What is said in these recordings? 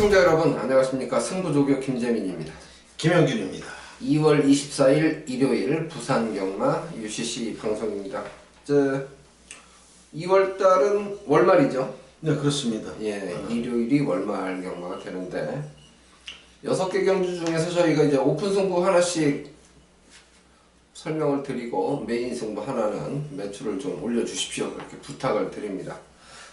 시청자 여러분 안녕하십니까. 승부조교 김재민입니다. 김영균입니다. 2월 24일 일요일 부산경마 UCC 방송입니다. 2월달은 월말이죠. 네, 그렇습니다. 예, 일요일이 월말 경마가 되는데 6개 경주 중에서 저희가 이제 오픈 승부 하나씩 설명을 드리고 메인 승부 하나는 매출을 좀 올려주십시오. 그렇게 부탁을 드립니다.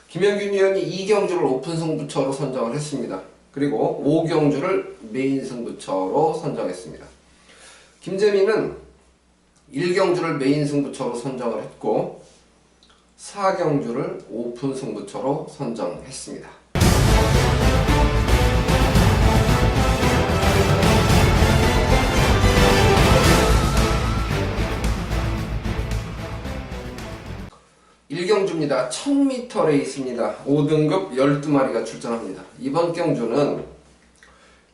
김영균 위원이 2경주를 오픈 승부처로 선정을 했습니다. 그리고 5경주를 메인 승부처로 선정했습니다. 김재민은 1경주를 메인 승부처로 선정을 했고 4경주를 오픈 승부처로 선정했습니다. 일경주입니다. 1000m 레이스입니다. 5등급 12마리가 출전합니다. 이번 경주는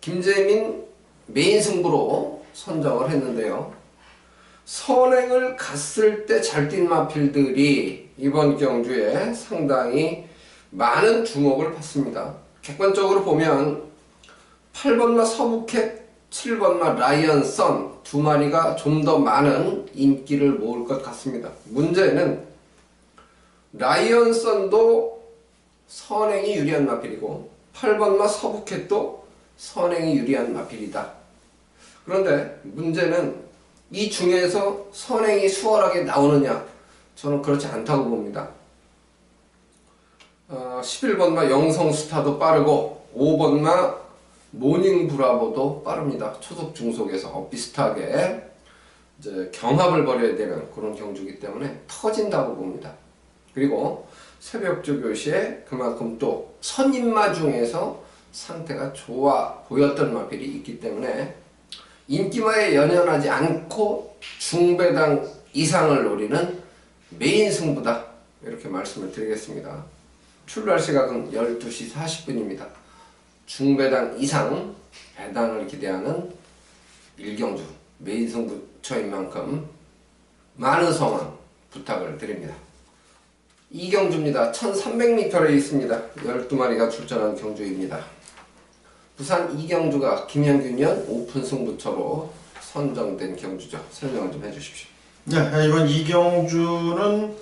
김재민 메인 승부로 선정을 했는데요. 선행을 갔을 때 잘 뛴 마필들이 이번 경주에 상당히 많은 주목을 받습니다. 객관적으로 보면 8번마 서부캣, 7번마 라이언선 두 마리가 좀 더 많은 인기를 모을 것 같습니다. 문제는 라이언선도 선행이 유리한 마필이고 8번마 서부캣도 선행이 유리한 마필이다. 그런데 문제는 이 중에서 선행이 수월하게 나오느냐? 저는 그렇지 않다고 봅니다. 11번마 영성스타도 빠르고 5번마 모닝브라보도 빠릅니다. 초속 중속에서 비슷하게 이제 경합을 벌여야 되는 그런 경주이기 때문에 터진다고 봅니다. 그리고 새벽조 교시에 그만큼 또 선임마 중에서 상태가 좋아 보였던 마필이 있기 때문에 인기마에 연연하지 않고 중배당 이상을 노리는 메인 승부다. 이렇게 말씀을 드리겠습니다. 출발 시각은 12시 40분입니다. 중배당 이상 배당을 기대하는 1경주 메인 승부처인 만큼 많은 성원 부탁을 드립니다. 2경주입니다. 1300m에 있습니다. 12마리가 출전한 경주입니다. 부산 2경주가 김영균 위원 오픈 승부처로 선정된 경주죠. 설명을 좀 해주십시오. 네, 이번 2경주는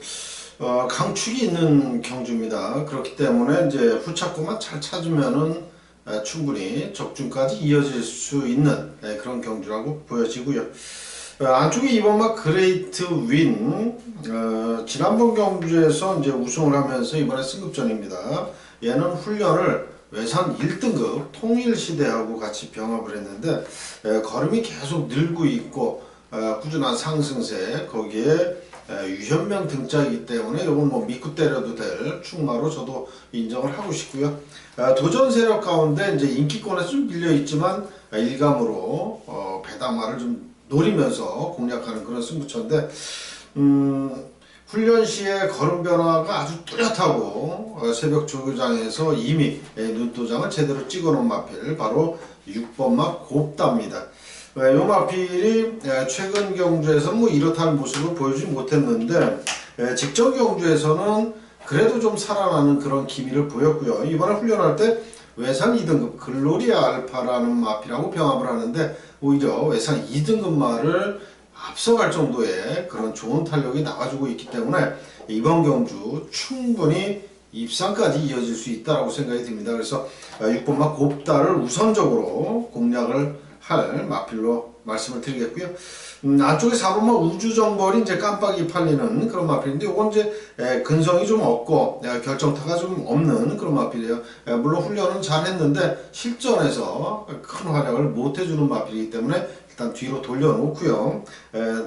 강축이 있는 경주입니다. 그렇기 때문에 이제 후착구만 잘 찾으면은 충분히 적중까지 이어질 수 있는 그런 경주라고 보여지고요. 안쪽에 이번막 그레이트 윈, 지난번 경주에서 이제 우승을 하면서 이번에 승급전입니다. 얘는 훈련을 외산 1등급 통일시대하고 같이 병합을 했는데 걸음이 계속 늘고 있고 꾸준한 상승세, 거기에 유현명 등짝이기 때문에 이건 뭐 믿고 때려도 될 충마로 저도 인정을 하고 싶고요. 도전 세력 가운데 이제 인기권에서 좀 밀려 있지만 일감으로 배당마를 좀 노리면서 공략하는 그런 승부처인데 훈련 시에 걸음 변화가 아주 뚜렷하고 새벽 조교장에서 이미 눈도장을 제대로 찍어놓은 마필 바로 6번마 곱다입니다. 이 마필이 최근 경주에서는 뭐 이렇다는 모습을 보여주지 못했는데 직전 경주에서는 그래도 좀 살아나는 그런 기미를 보였고요. 이번에 훈련할 때 외산 2등급 글로리아 알파라는 마필하고 병합을 하는데 오히려 외산 2등급 마를 앞서갈 정도의 그런 좋은 탄력이 나와주고 있기 때문에 이번 경주 충분히 입상까지 이어질 수 있다고 생각이 듭니다. 그래서 6번마 곱다를 우선적으로 공략을 할 마필로 말씀을 드리겠고요. 안쪽에 4번마 우주정벌이 이제 깜빡이 팔리는 그런 마필인데 이건 이제 근성이 좀 없고 결정타가 좀 없는 그런 마필이에요. 물론 훈련은 잘 했는데 실전에서 큰 활약을 못 해주는 마필이기 때문에 일단 뒤로 돌려놓고요.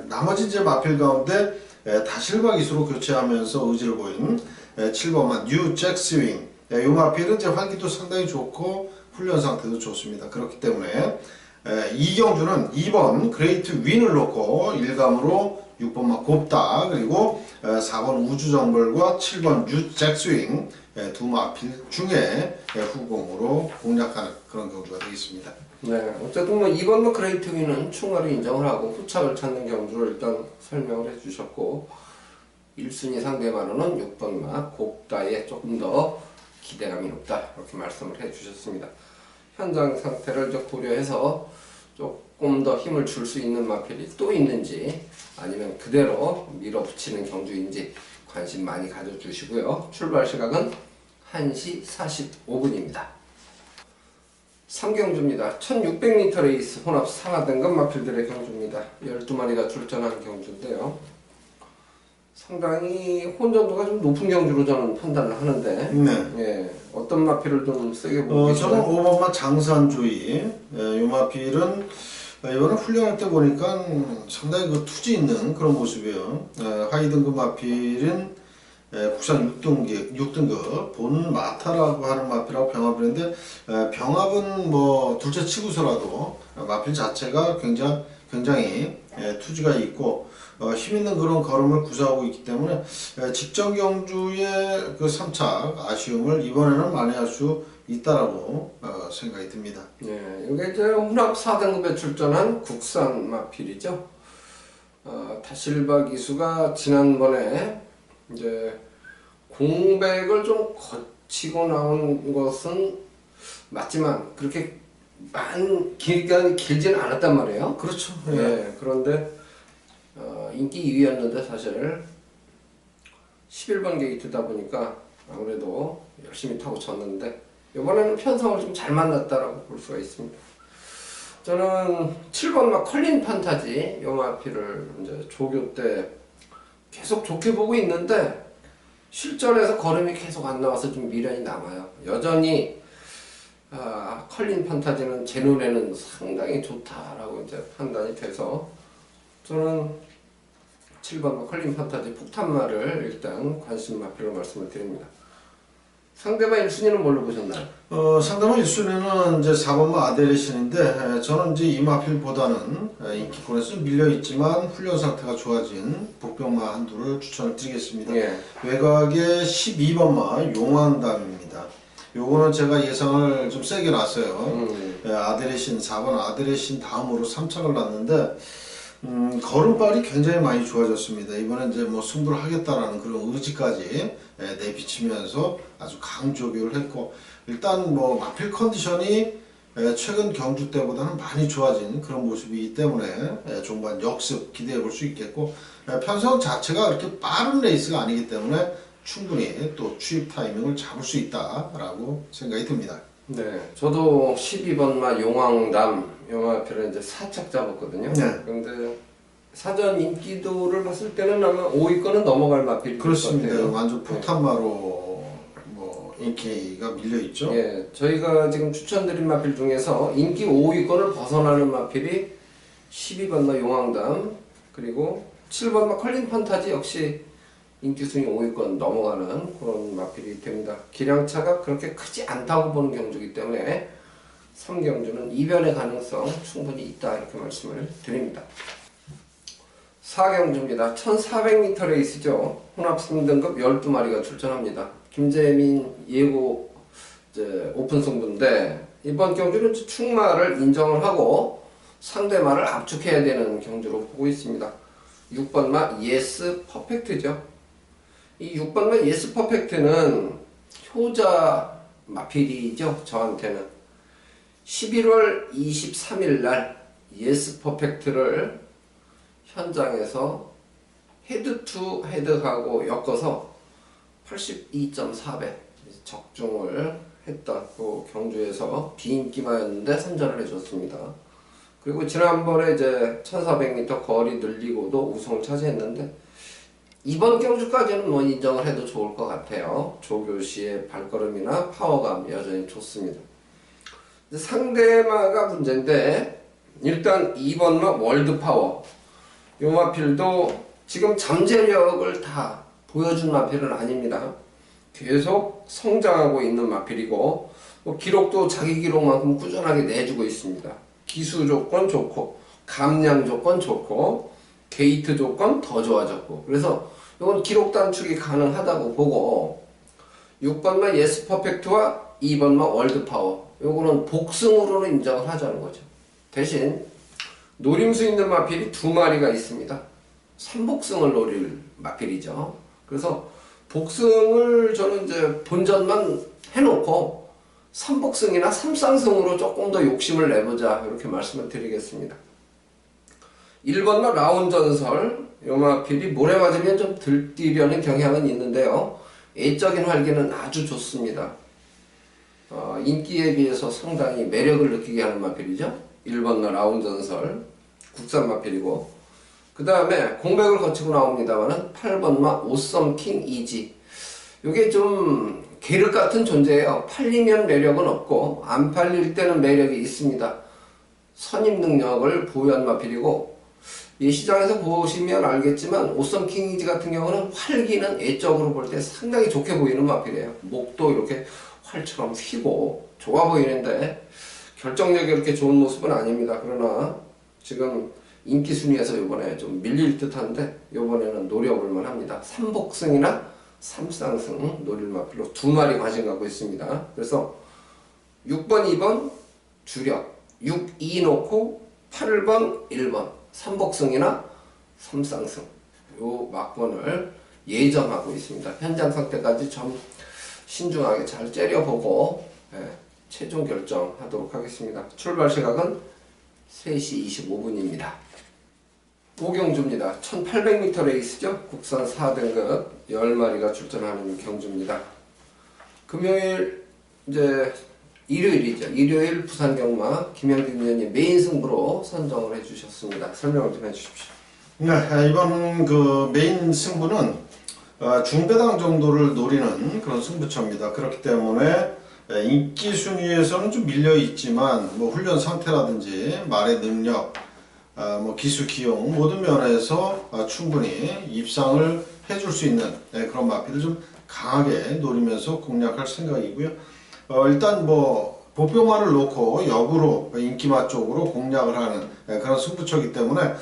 나머지 이제 마필 가운데 다실바 기수로 교체하면서 의지를 보인 7번마 뉴 잭스윙, 이 마필은 이제 활기도 상당히 좋고 훈련 상태도 좋습니다. 그렇기 때문에 2경주는 2번 그레이트 윈을 놓고 일감으로 6번마 곱다 그리고 4번 우주정벌과 7번 뉴 잭스윙 두 마필 중에 후공으로 공략하는 그런 경주가 되겠습니다. 네, 어쨌든 뭐 2번마 그레이트 윈은 충마로 인정을 하고 후착을 찾는 경주를 일단 설명을 해주셨고 1순위 상대만으로는 6번마 곱다에 조금 더 기대감이 높다 이렇게 말씀을 해주셨습니다. 현장 상태를 이제 고려해서 조금 더 힘을 줄 수 있는 마필이 또 있는지 아니면 그대로 밀어붙이는 경주인지 관심 많이 가져주시고요. 출발 시각은 1시 45분입니다. 3경주입니다. 1600m 레이스 혼합 4등급 마필들의 경주입니다. 12마리가 출전한 경주인데요. 상당히 혼전도가 좀 높은 경주로 저는 판단을 하는데 네. 예, 어떤 마필을 좀 세게 보고 저는 계시나요? 5번마 장산조이. 이 마필은 이번에 훈련할 때 보니까 상당히 그 투지 있는 그런 모습이에요. 하위 등급 마필은 국산 6등급 본 마타라고 하는 마필하고 병합을 했는데 병합은 뭐 둘째 치고서라도 마필 자체가 굉장히 투지가 있고 힘 있는 그런 걸음을 구사하고 있기 때문에 직전 경주의 그 3착 아쉬움을 이번에는 만회할 수 있다라고 생각이 듭니다. 네, 이게 이제 혼합 4등급에 출전한 국산 마필이죠. 다실바 기수가 지난번에 이제 공백을 좀 거치고 나온 것은 맞지만 그렇게 기간이 길지는 않았단 말이에요. 그렇죠. 예, 그런데 인기 2위였는데 사실 11번 게이트다 보니까 아무래도 열심히 타고 쳤는데 이번에는 편성을 좀 잘 만났다라고 볼 수가 있습니다. 저는 7번 막 컬린 판타지 요 마필을 이제 조교 때 계속 좋게 보고 있는데 실전에서 걸음이 계속 안 나와서 좀 미련이 남아요. 여전히 컬린 판타지는 제 눈에는 상당히 좋다라고 이제 판단이 돼서 저는 7번 컬린 판타지 폭탄마를 일단 관심 마필로 말씀을 드립니다. 상대방 1순위는 뭘로 보셨나요? 상대방 1순위는 이제 4번마 아데레신인데 저는 이제 이 마필보다는 인기권에서 좀 밀려있지만 훈련 상태가 좋아진 복병마 한두를 추천을 드리겠습니다. 예. 외곽의 12번마 용왕담입니다. 요거는 제가 예상을 좀 세게 놨어요. 아데레신 4번 아데레신 다음으로 3착을 놨는데 걸음발이 굉장히 많이 좋아졌습니다. 이번에 이제 뭐 승부를 하겠다라는 그런 의지까지 내비치면서 아주 강조교를 했고 일단 뭐 마필 컨디션이 최근 경주 때보다는 많이 좋아진 그런 모습이기 때문에 종반 역습 기대해 볼 수 있겠고 편성 자체가 그렇게 빠른 레이스가 아니기 때문에 충분히 또 추입 타이밍을 잡을 수 있다라고 생각이 듭니다. 네, 저도 12번마 용왕담 영화표를 이제 4착 잡았거든요. 네. 그런데 사전 인기도를 봤을 때는 아마 5위권은 넘어갈 마필일 것 그렇습니다. 같아요. 완전 폭탄마로 뭐 인기가 밀려 있죠. 예, 저희가 지금 추천드린 마필 중에서 인기 5위권을 벗어나는 마필이 12번마 용왕담 그리고 7번마 컬린 판타지 역시 인기 순위 5위권 넘어가는 그런 마필이 됩니다. 기량차가 그렇게 크지 않다고 보는 경주이기 때문에 3경주는 이변의 가능성 충분히 있다 이렇게 말씀을 드립니다. 4경주입니다. 1400m 레이스죠. 혼합 3등급 12마리가 출전합니다. 김재민 예고 이제 오픈 승부인데 이번 경주는 충마를 인정을 하고 상대마를 압축해야 되는 경주로 보고 있습니다. 6번마 예스 퍼펙트죠. 이 6번마 예스 퍼펙트는 효자 마필이죠. 저한테는 11월 23일 날 예스 퍼펙트를 현장에서 헤드 투 헤드하고 엮어서 82.4배 적중을 했던 그 경주에서 비인기마였는데 선전을 해줬습니다. 그리고 지난번에 이제 1400m 거리 늘리고도 우승을 차지했는데 이번 경주까지는 뭐 인정을 해도 좋을 것 같아요. 조교 씨의 발걸음이나 파워감 여전히 좋습니다. 상대마가 문제인데 일단 2번마 월드파워 요 마필도 지금 잠재력을 다 보여준 마필은 아닙니다. 계속 성장하고 있는 마필이고 뭐 기록도 자기 기록만큼 꾸준하게 내주고 있습니다. 기수 조건 좋고 감량 조건 좋고 게이트 조건 더 좋아졌고 그래서 이건 기록 단축이 가능하다고 보고 6번마 예스 퍼펙트와 2번마 월드파워 요거는 복승으로는 인정을 하자는 거죠. 대신 노림수 있는 마필이 2마리가 있습니다. 3복승을 노릴 마필이죠. 그래서 복승을 저는 이제 본전만 해놓고 삼복승이나 삼쌍승으로 조금 더 욕심을 내보자 이렇게 말씀을 드리겠습니다. 1번마 라운전설 요마필이 모래 맞으면 좀 들뛰려는 경향은 있는데요. 애적인 활기는 아주 좋습니다. 인기에 비해서 상당히 매력을 느끼게 하는 마필이죠. 1번마 라운전설 국산 마필이고, 그 다음에 공백을 거치고 나옵니다만은 8번마 오썸킹 이지. 요게 좀 계륵 같은 존재예요. 팔리면 매력은 없고 안 팔릴 때는 매력이 있습니다. 선임 능력을 보유한 마필이고, 이 시장에서 보시면 알겠지만 오썸킹 이지 같은 경우는 활기는 애적으로 볼 때 상당히 좋게 보이는 마필이에요. 목도 이렇게 활처럼 휘고 좋아 보이는데 결정력이 그렇게 좋은 모습은 아닙니다. 그러나 지금 인기 순위에서 이번에 좀 밀릴 듯한데 이번에는 노려볼만 합니다. 삼복승이나 삼쌍승 노릴 마필로 두 마리 관심 갖고 있습니다. 그래서 6번, 2번 주력, 6, 2 놓고 8번, 1번 삼복승이나 삼쌍승 요 막번을 예정하고 있습니다. 현장 상태까지 좀 신중하게 잘 째려보고 최종 결정하도록 하겠습니다. 출발 시각은 3시 25분입니다. 오경주입니다. 1800m 레이스죠. 국산 4등급 10마리가 출전하는 경주입니다. 금요일 이제 일요일이죠. 일요일 부산 경마 김영균 위원님 메인 승부로 선정을 해주셨습니다. 설명을 좀 해주십시오. 네, 이번 그 메인 승부는 중배당 정도를 노리는 그런 승부처입니다. 그렇기 때문에 인기 순위에서는 좀 밀려 있지만 뭐 훈련 상태라든지 말의 능력, 뭐 기수 기용 모든 면에서 충분히 입상을 해줄 수 있는 그런 마필을 좀 강하게 노리면서 공략할 생각이고요. 일단 뭐 보병만을 놓고 역으로 인기맛 쪽으로 공략을 하는 그런 승부처이기 때문에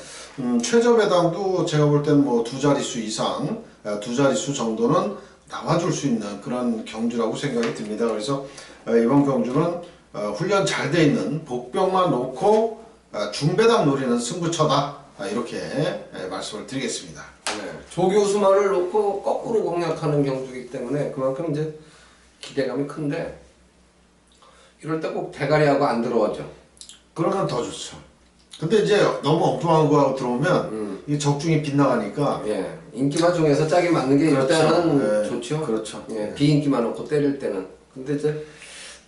최저 배당도 제가 볼 때는 뭐 두 자릿수 이상, 두 자릿수 정도는 나와줄 수 있는 그런 경주라고 생각이 듭니다. 그래서 이번 경주는 훈련 잘 돼 있는 복병만 놓고 중배당 노리는 승부처다, 이렇게 말씀을 드리겠습니다. 네, 조교수만을 놓고 거꾸로 공략하는 경주이기 때문에 그만큼 이제 기대감이 큰데 이럴 때 꼭 대가리하고 안 들어오죠. 그러면 더 좋죠. 근데 이제 너무 엉뚱한 거하고 들어오면 이 적중이 빗나가니까. 예, 인기만 중에서 짝이 맞는 게 그렇죠. 일단은 네. 좋죠. 그렇죠. 예, 비인기만 놓고 때릴 때는. 근데 이제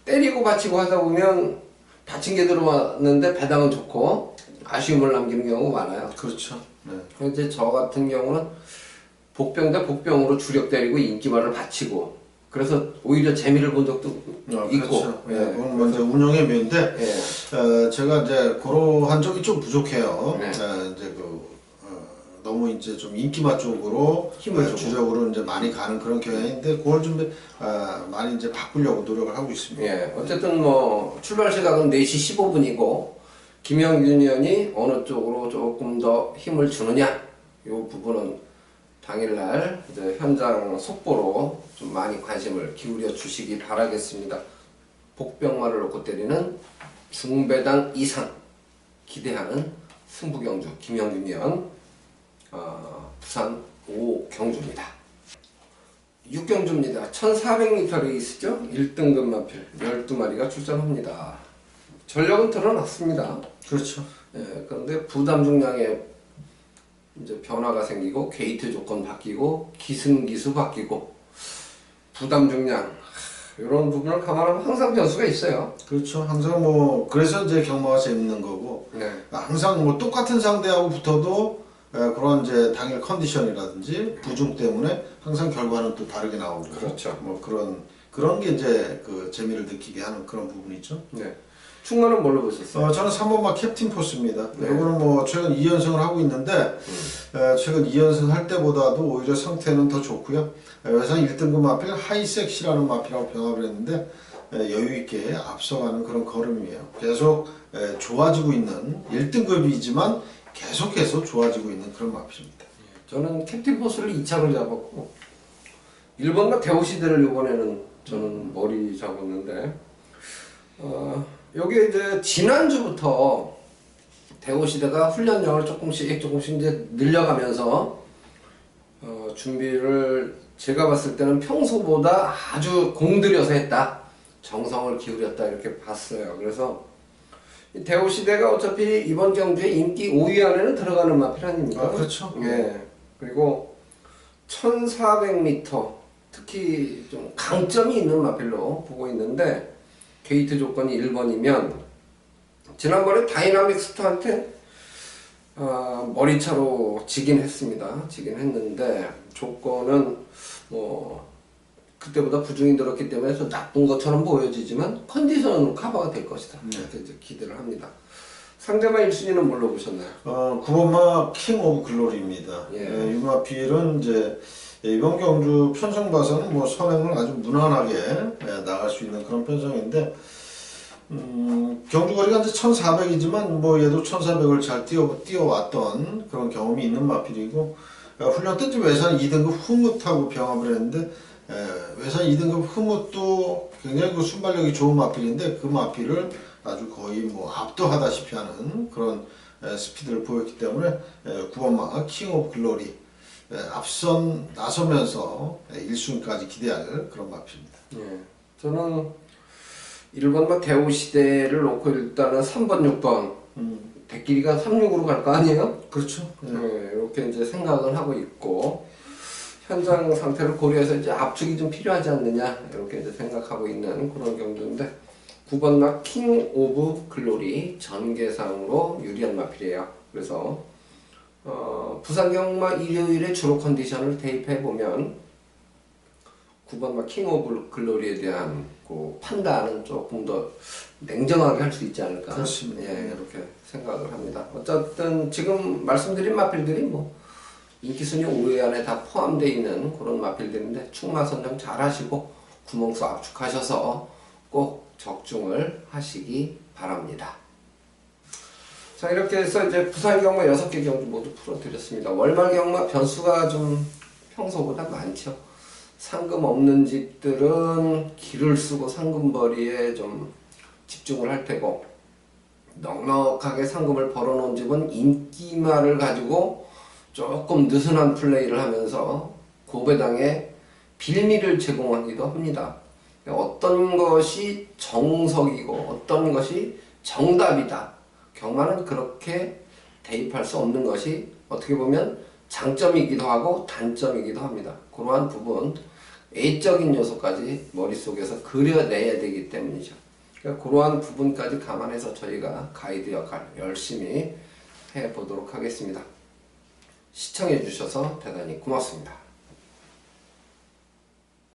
때리고 받치고 하다 보면 받친 게 들어왔는데 배당은 좋고 아쉬움을 남기는 경우가 많아요. 그렇죠. 네. 그래서 이제 저 같은 경우는 복병 대 복병으로 주력 때리고 인기만을 받치고 그래서 오히려 재미를 본 적도 있고. 그렇죠. 예. 그건 먼저 운영의 묘인데, 예. 제가 이제 그러한 적이 좀 부족해요. 네. 이제 너무 이제 좀 인기맛 쪽으로 힘을 주고. 주력으로 이제 많이 가는 그런 경향인데, 그걸 좀 많이 이제 바꾸려고 노력을 하고 있습니다. 예, 어쨌든 뭐 출발 시각은 4시 15분이고 김영균 의원이 어느 쪽으로 조금 더 힘을 주느냐 이 부분은 당일날 이제 현장 속보로 좀 많이 관심을 기울여 주시기 바라겠습니다. 복병만을 놓고 때리는 중배당 이상 기대하는 승부경주 김영균 의원 부산 5경주입니다. 6경주입니다. 1400m 레이스죠. 1등급 마필 12마리가 출전합니다. 전력은 드러났습니다. 그렇죠. 예, 그런데 부담 중량에 이제 변화가 생기고 게이트 조건 바뀌고 기승기수 바뀌고 부담 중량 이런 부분을 감안하면 항상 변수가 있어요. 그렇죠. 항상 뭐 그래서 이제 경마가 재밌는 거고, 네. 항상 뭐 똑같은 상대하고 붙어도 그런 이제 당일 컨디션이라든지 부중 때문에 항상 결과는 또 다르게 나오고. 그렇죠. 뭐 그런 게 이제 그 재미를 느끼게 하는 그런 부분이 있죠. 네. 충만은 뭘로 보셨어요? 저는 3번마 캡틴 포스입니다. 네. 이거는 뭐 최근 2연승을 하고 있는데 최근 2연승 할 때보다도 오히려 상태는 더 좋고요. 외상 1등급 마필 하이섹시라는 마필하고 병합을 했는데 여유 있게 앞서가는 그런 걸음이에요. 계속 좋아지고 있는 1등급이지만 계속해서 좋아지고 있는 그런 마필입니다. 저는 캡틴 포스를 2착을 잡았고 1번과 대호시대를 이번에는 저는 머리 잡았는데 여기 이제 지난주부터 대호시대가 훈련량을 조금씩 이제 늘려가면서 준비를 제가 봤을 때는 평소보다 아주 공들여서 했다. 정성을 기울였다 이렇게 봤어요. 그래서 이 대우시대가 어차피 이번 경주에 인기 5위 안에는 들어가는 마필 아닙니까? 그렇죠. 예. 그리고 1400m 특히 좀 강점이 있는 마필로 보고 있는데 게이트 조건이 1번이면 지난번에 다이나믹 스타한테 머리차로 지긴 했습니다. 지긴 했는데 조건은 뭐 그때보다 부중이 들었기 때문에 좀 나쁜 것처럼 보여지지만 컨디션으로 커버가 될 것이다. 이렇게 이제 기대를 합니다. 상대방 1순위는 뭘로 보셨나요? 9번마 킹 오브 글로리입니다. 예. 이 마필은 이제 이번 경주 편성 봐서는 뭐 선행을 아주 무난하게 나갈 수 있는 그런 편성인데 경주 거리가 이제 1400이지만 뭐 얘도 1400을 잘 뛰어왔던 그런 경험이 있는 마필이고 훈련 때 외산 2등급 후뭇하고 병합을 했는데 외산 2등급 후뭇도 굉장히 그 순발력이 좋은 마필인데 그 마필을 아주 거의 뭐 압도하다시피 하는 그런 스피드를 보였기 때문에 9번마 킹 오브 글로리 앞선 나서면서 1순위까지 기대할 그런 마필입니다. 예. 저는 1번마 대우시대를 놓고 일단은 3번, 6번 대끼리가 3, 6으로 갈 거 아니에요? 그렇죠. 네, 이렇게 이제 생각을 하고 있고 현장 상태를 고려해서 이제 압축이 좀 필요하지 않느냐 이렇게 이제 생각하고 있는 그런 경주인데 9번마 킹 오브 글로리 전개상으로 유리한 마필이에요. 그래서 부산 경마 일요일에 주로 컨디션을 대입해 보면 9번마 킹 오브 글로리에 대한 그 판단은 조금 더 냉정하게 할 수 있지 않을까. 그렇습니다. 예, 이렇게 생각을 합니다. 어쨌든 지금 말씀드린 마필들이 뭐 인기 순위 5위 안에 다 포함되어 있는 그런 마필들인데 충마 선정 잘 하시고 구멍수 압축하셔서 꼭 적중을 하시기 바랍니다. 자, 이렇게 해서 이제 부산 경마 6개 경주 모두 풀어드렸습니다. 월말 경마 변수가 좀 평소보다 많죠. 상금 없는 집들은 길을 쓰고 상금벌이에 좀 집중을 할 테고 넉넉하게 상금을 벌어놓은 집은 인기말을 가지고 조금 느슨한 플레이를 하면서 고배당에 빌미를 제공하기도 합니다. 어떤 것이 정석이고 어떤 것이 정답이다. 경마는 그렇게 대입할 수 없는 것이 어떻게 보면 장점이기도 하고 단점이기도 합니다. 그러한 부분 애적인 요소까지 머릿속에서 그려내야 되기 때문이죠. 그러니까 그러한 부분까지 감안해서 저희가 가이드 역할 열심히 해보도록 하겠습니다. 시청해 주셔서 대단히 고맙습니다.